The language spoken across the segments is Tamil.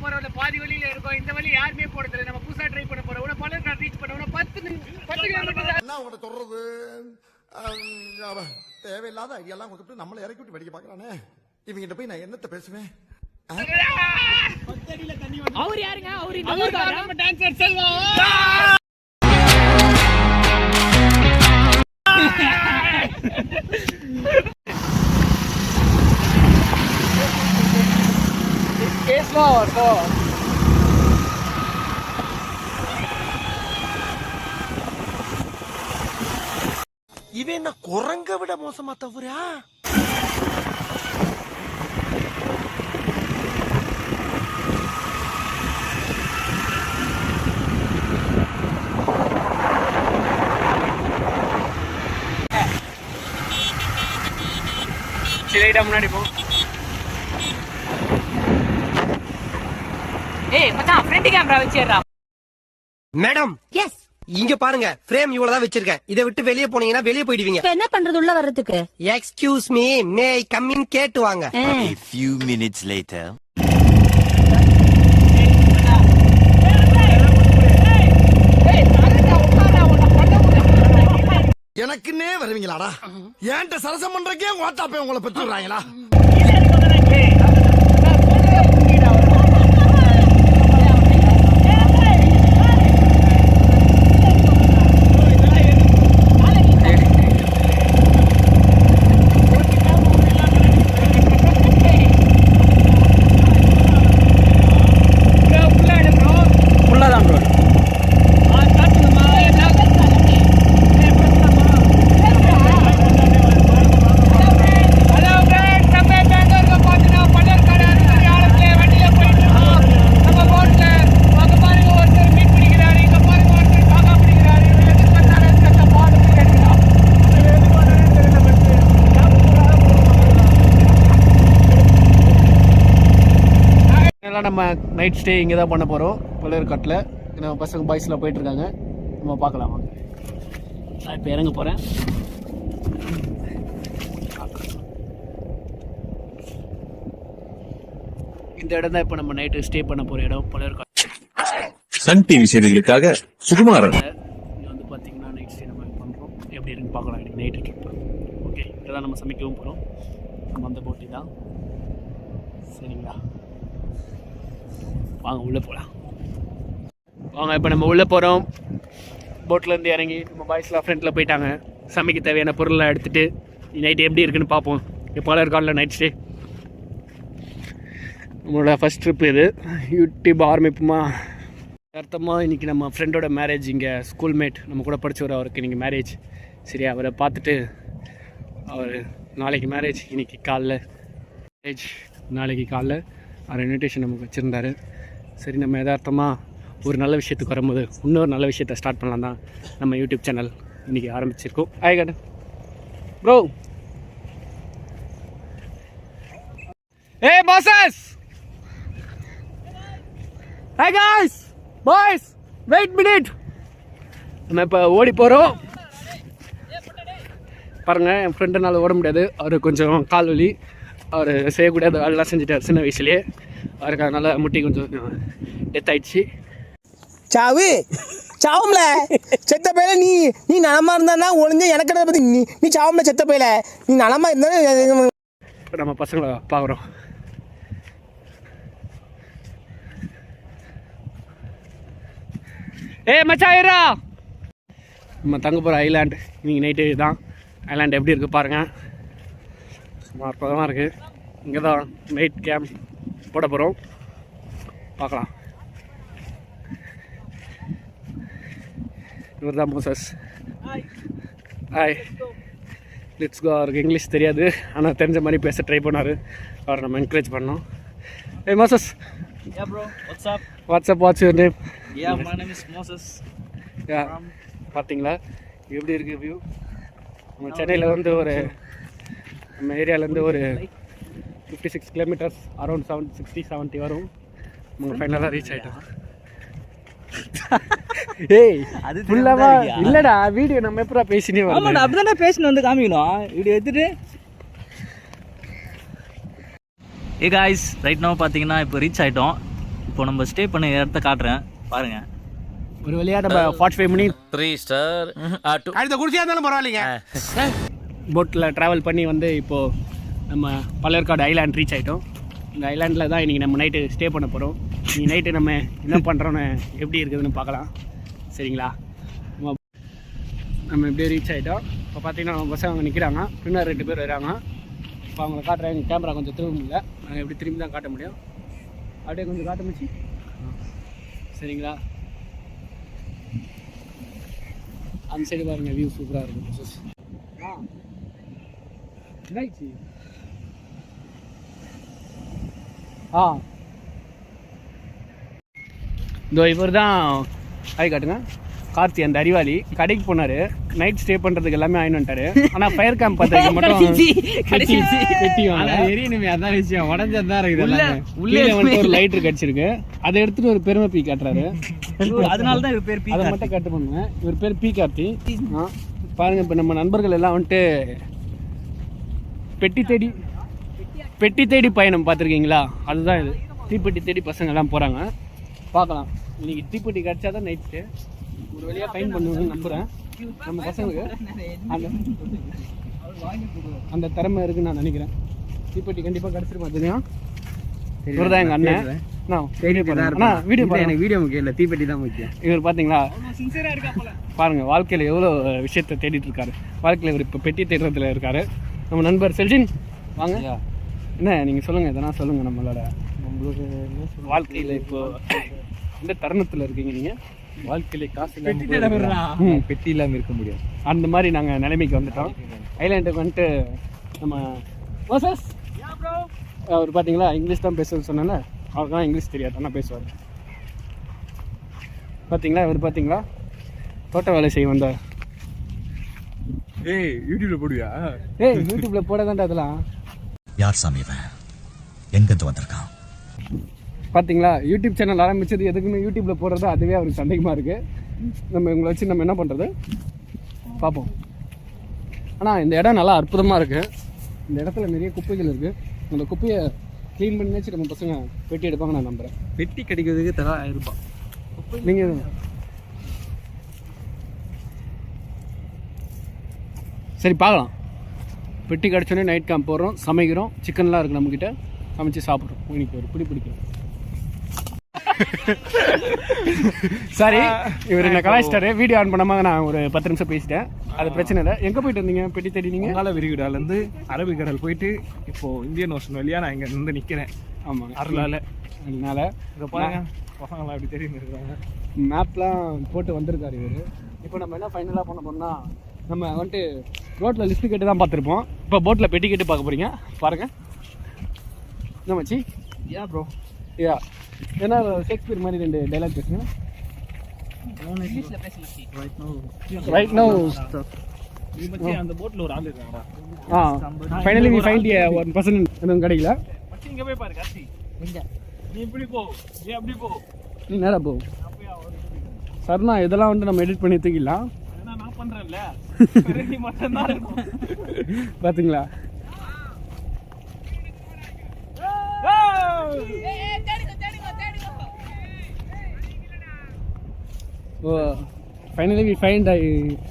போறோம்ல பாதி வழியில இருக்கோம். இந்த வழி யாருமே போறதில்லை. நம்ம புதுசா ட்ரை பண்ண போறோம். உன பலர் ரீச் பண்ண 10 கிலோமீட்டர் என்ன உங்கள்ட்ட சொல்றது? தேவையில்லாத ஐடியாலாம் கொடுத்துட்டு நம்மளை இறக்கி விட்டு வெடிக்க பாக்குறானே. இவங்கிட்ட போய் நான் என்னத்த பேசுவேன்? அவர் யாருங்க? அவர் நம்ம டான்சர் செல்வம். இவன் என்ன குரங்க விட மோசமா தவறா? சரிடா முன்னாடி போ. ஏய் மச்சான் ஃப்ரண்ட் கேமரா வச்சிரடா. மேடம் எஸ் இங்க பாருங்க, ஃப்ரேம் இவ்வளவுதான் வச்சிருக்கேன். இதை விட்டு வெளியே போனீங்கன்னா வெளியே போயிடுவீங்க. இப்ப என்ன பண்றது உள்ள வர்றதுக்கு? Excuse me, May I come in கேட்டு வாங்க. A few minutes later. எனக்குன்னே வருவீங்களாடா? ஏன்ட்ட சரசம் பண்றக்கே வாட்டாப்பே உங்களை பெற்றுறாங்களா? நம்ம நைட் ஸ்டே இங்கே தான் பண்ண போகிறோம் பழையர்காட்டில். நம்ம பசங்க பாய்ஸ்லாம் போயிட்டுருக்காங்க. நம்ம பார்க்கலாம் வாங்க. நான் இப்போ இறங்க போகிறேன். இந்த இடம் தான் இப்போ நம்ம நைட்டு ஸ்டே பண்ண போகிற இடம் பழையர்காட்டு. சன் டிவி செய்திகளுக்காக சுகுமாரன். இங்கே வந்து பார்த்தீங்கன்னா நைட் ஸ்டே நம்ம பண்ணுறோம். எப்படி இருக்குன்னு பார்க்கலாம். எனக்கு நைட்டு ட்ரிப். ஓகே, இதை தான் நம்ம சமைக்கவும் போகிறோம். நம்ம அந்த போட்டி தான். சரிங்களா, வாங்க உள்ளே போகலாம். வாங்க இப்போ நம்ம உள்ளே போகிறோம். போட்லேருந்து இறங்கி நம்ம பாய்ஸ்லாம் ஃப்ரெண்டில் போயிட்டாங்க. சமைக்க தேவையான பொருளெலாம் எடுத்துகிட்டு நைட்டு எப்படி இருக்குன்னு பார்ப்போம். இப்போ பழையர்காட்டில் நைட் ஸ்டே. நம்மளோட ஃபஸ்ட் ட்ரிப் இது. யூடியூப் ஆரம்பிப்புமா அர்த்தமாக இன்றைக்கி நம்ம ஃப்ரெண்டோட மேரேஜ். இங்கே ஸ்கூல்மேட் நம்ம கூட படித்தவர், அவருக்கு இன்றைக்கி மேரேஜ். சரி, அவரை பார்த்துட்டு அவர் நாளைக்கு மேரேஜ், இன்றைக்கி காலைல மேரேஜ், நாளைக்கு காலைல அவர் இன்விடேஷன் நமக்கு வச்சுருந்தாரு. சரி, நம்ம யதார்த்தமாக ஒரு நல்ல விஷயத்துக்கு வரும்போது இன்னொரு நல்ல விஷயத்தை ஸ்டார்ட் பண்ணலாம் தான் நம்ம யூடியூப் சேனல் இன்றைக்கி ஆரம்பிச்சிருக்கோம். ஹாய் கடன் bro. Hey bosses, hi guys, boys, wait minute. நம்ம இப்போ ஓடி போகிறோம். பாருங்கள், என் ஃப்ரெண்டுனால ஓட முடியாது. அவர் கொஞ்சம் கால் வலி. அவர் செய்யக்கூடிய வேலைலாம் செஞ்சுட்டார் சின்ன வயசுலேயே. அவருக்கு அதனால் முட்டி கொஞ்சம் டெத் ஆயிடுச்சு. சாவு சாவும்ல செத்த பையில. நீ நலமா இருந்தா ஒளிஞ்ச எனக்கு பத்தி நீ சாவும்ல செத்த பையில. நீ நலமா இருந்தா. நம்ம பசங்களை பார்க்குறோம். ஏ மச்சாயிரா, நம்ம தங்க போகிற ஐலாண்ட் இன்னைக்கு நைட்டு தான். ஐலாண்ட் எப்படி இருக்குது பாருங்கள். அற்புதமாக இருக்குது. இங்கே தான் நைட் கேம்ப் போட போகிறோம். பார்க்கலாம். இவர் தான் மோசஸ். Hi, let's go. அவருக்கு இங்கிலீஷ் தெரியாது, ஆனால் தெரிஞ்ச மாதிரி பேச ட்ரை பண்ணார். அவரை நம்ம என்கரேஜ் பண்ணோம். Hey Moses. Yeah bro, what's up? What's your name? Yeah, my name is Moses. Yeah. பார்த்தீங்களா எப்படி இருக்குது வியூ? நம்ம சென்னையில் வந்து ஒரு நம்ம ஏரியாவிலேருந்து ஒரு 56 கிலோமீட்டர்ஸ், அரௌண்ட் 60-70 வரும். நம்ம ஃபைனலாக ரீச் ஆகிட்டோம். ஏய் அது ஃபுல்லாவா இல்லடா, வீடியோ நம்ம எப்பரா பேசினே வரோம். ஆமாடா, அப்படிதானே பேசினு வந்து காமிக்கணும். வீடியோ எடுத்துட்டு. Hey guys, ரைட் now பார்த்தீங்கன்னா இப்போ ரீச் ஆகிட்டோம். இப்போ நம்ம ஸ்டே பண்ண இடத்த காட்டுறேன் பாருங்க. ஒரு வழியாக நம்ம 45 மினிட் 3 ஸ்டார் அடுத்த குடிச்சியா இருந்தாலும் பரவாயில்லைங்க. போட்டில் ட்ராவல் பண்ணி வந்து இப்போது நம்ம பழற்காடு ஐலாண்ட் ரீச் ஆகிட்டோம். இந்த ஐலாண்டில் தான் இன்றைக்கி நம்ம நைட்டு ஸ்டே பண்ண போகிறோம். இன்றைக்கி நைட்டு நம்ம என்ன பண்ணுறோன்னு எப்படி இருக்குதுன்னு பார்க்கலாம். சரிங்களா? நம்ம எப்படியே ரீச் ஆகிட்டோம். இப்போ பார்த்தீங்கன்னா நம்ம பசங்க அங்கே நிற்கிறாங்க, பின்னர் 2 பேர் வராங்க. இப்போ அவங்கள காட்டுறேன். எங்கள் கேமரா கொஞ்சம் திரும்ப முடியல, நாங்கள் எப்படி திரும்பி தான் காட்ட முடியும். அப்படியே கொஞ்சம் காட்ட முடிச்சு. சரிங்களா? அந்த சைடு பாருங்க, வியூ சூப்பராக இருக்கும். என்னாச்சு? இதோ இவர் தான் ஆய் காட்டுங்க, கார்த்தி, அந்த அறிவாளி. கடைக்கு போனார், நைட் ஸ்டே பண்ணுறதுக்கு எல்லாமே ஆயின் வந்துட்டாரு. ஆனால் ஃபயர் கேம்ப் பார்த்துக்கு மட்டும் வெட்டி வாங்க எரியணுமே. அதான் விஷயம், உடஞ்சதான் இருக்குது. உள்ளே வந்துட்டு ஒரு லைட்ரு கிடச்சிருக்கு, அதை எடுத்துகிட்டு ஒரு பெருமை பீ காட்டுறாரு. அதனால தான் இவர் பேர் பி. அதை மட்டும் கட்டு பண்ணுவேன். இவர் பேர் பி கார்த்தி. பாருங்க, இப்போ நம்ம நண்பர்கள் எல்லாம் வந்துட்டு பெட்டி தேடி பயணம் பார்த்துருக்கீங்களா? அதுதான் இது. தீப்பெட்டி தேடி பசங்க எல்லாம் போகிறாங்க. பார்க்கலாம், இன்னைக்கு தீப்பெட்டி கிடச்சா தான் நைட் ஸ்டே. ஒரு வழியாக ஃபைன் பண்ணுவேன்னு நம்புகிறேன். நம்ம பசங்களுக்கு அந்த திறமை இருக்குன்னு நான் நினைக்கிறேன். தீப்பெட்டி கண்டிப்பாக கிடச்சிருப்பா. தெரியும், இவர் தான் எங்கள் அண்ணன். வீடியோ முக்கியம் இல்லை, தீப்பெட்டி தான் முக்கியம். இவர் பார்த்தீங்களா, பாருங்கள் வாழ்க்கையில் எவ்வளோ விஷயத்தை தேடிட்டு இருக்காரு. வாழ்க்கையில் இவர் இப்போ பெட்டி தேடுறதுல இருக்காரு. நம்ம நண்பர் செல்ஜின், வாங்க. என்ன நீங்கள் சொல்லுங்கள், எதனா சொல்லுங்கள். நம்மளோட வாழ்க்கையில் இப்போ எந்த தருணத்தில் இருக்கீங்க நீங்கள்? வாழ்க்கையில் காசு பெட்டி இல்லாமல் இருக்க முடியாது. அந்த மாதிரி நாங்கள் நிலைமைக்கு வந்துட்டோம். ஐலாண்டுக்கு வந்துட்டு நம்ம மோசஸ் அவர் பார்த்தீங்களா, இங்கிலீஷ் தான் பேசுறது சொன்னால, அவருக்கு தான் இங்கிலீஷ் தெரியாது, ஆனால் பேசுவார். பார்த்தீங்களா, இவர் பார்த்தீங்களா, தோட்ட வேலை செய்ய வந்தார். யூடியூப்ல போடுவியா? யூடியூப்ல போட தான்டா அதெல்லாம். யார் சாமி இவன், எங்கிருந்து வந்திருக்கான்? பார்த்தீங்களா, யூடியூப் சேனல் ஆரம்பிச்சது எதுக்குன்னு யூடியூப்ல போடுறது, அதுவே அவருக்கு சந்தேகமாக இருக்குது. நம்ம இவங்களை வச்சு நம்ம என்ன பண்ணுறது பார்ப்போம். ஆனால் இந்த இடம் நல்லா அற்புதமாக இருக்குது. இந்த இடத்துல நிறைய குப்பைகள் இருக்குது. அந்த குப்பையை க்ளீன் பண்ணி வச்சு நம்ம பசங்க பெட்டி எடுப்பாங்க நான் நம்புகிறேன். பெட்டி கிடைக்கிறதுக்கு தலா 1000 ரூபாய். நீங்கள் சரி பார்க்கலாம். பெட்டி கிடச்சோடனே நைட் கேம்ப் போடுறோம், சமைக்கிறோம். சிக்கன்லாம் இருக்குது நம்மக்கிட்ட, சமைச்சு சாப்பிட்றோம். இன்னைக்கு ஒரு பிடிக்கும். சரி, இவர் என்ன கலாய்ச்சிட்டாரு. வீடியோ ஆன் பண்ணாமல் நான் ஒரு 10 நிமிஷம் பேசிட்டேன். அது பிரச்சனை இல்லை. எங்கே போயிட்டு இருந்தீங்க பெட்டி தேடி? நீங்கள் வங்காள விரிகுடாலேருந்து அரபிக்கடல் போயிட்டு இப்போது இந்தியன் ஓஷன் வழியாக நான் இங்கே நின்று நிற்கிறேன். ஆமாங்க, அதனால இங்கே பாருங்க, பசங்களாம் எப்படி தெரியும் இருக்கிறாங்க. மேப்லாம் போட்டு வந்திருக்காரு இவர். இப்போ நம்ம என்ன ஃபைனலாக பண்ண போறோம்னா, நம்ம வந்துட்டு ரோட்டில் லிஸ்ட்டு கேட்டு தான் பார்த்துருப்போம். இப்போ போட்டில் பெட்டி கேட்டு பார்க்க போகிறீங்க. பாருங்கள் என்ன மச்சி. ப்ரோ. ஏன்னா ஷேக்ஸ்பியர் மாதிரி 2 டைலாக் பேசுங்க. ரைட் நோ அந்த போட்டில் ஒரு ஆள் இருக்காங்கடா. ஃபைனலி we find a 1% எதுவும் கிடைக்கல. இங்கே போய் பாரு காசி. எங்க நீ இப்படி போ, நீ அப்படி போ, நீ நேராக போ. சர்னா இதெல்லாம் வந்துட்டு நம்ம எடிட் பண்ணி தூக்கிடலாம். நான் பண்ணுறேன்ல, நீ மட்டும்தான் இருக்கும். பார்த்தீங்களா? ஓ finally we find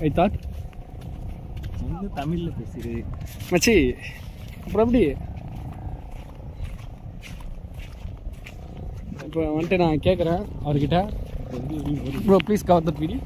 I thought தமிழில் பேசுது மச்சி. அப்புறம் எப்படி இப்போ வந்துட்டு நான் கேட்குறேன் அவர்கிட்ட, bro please cover that video.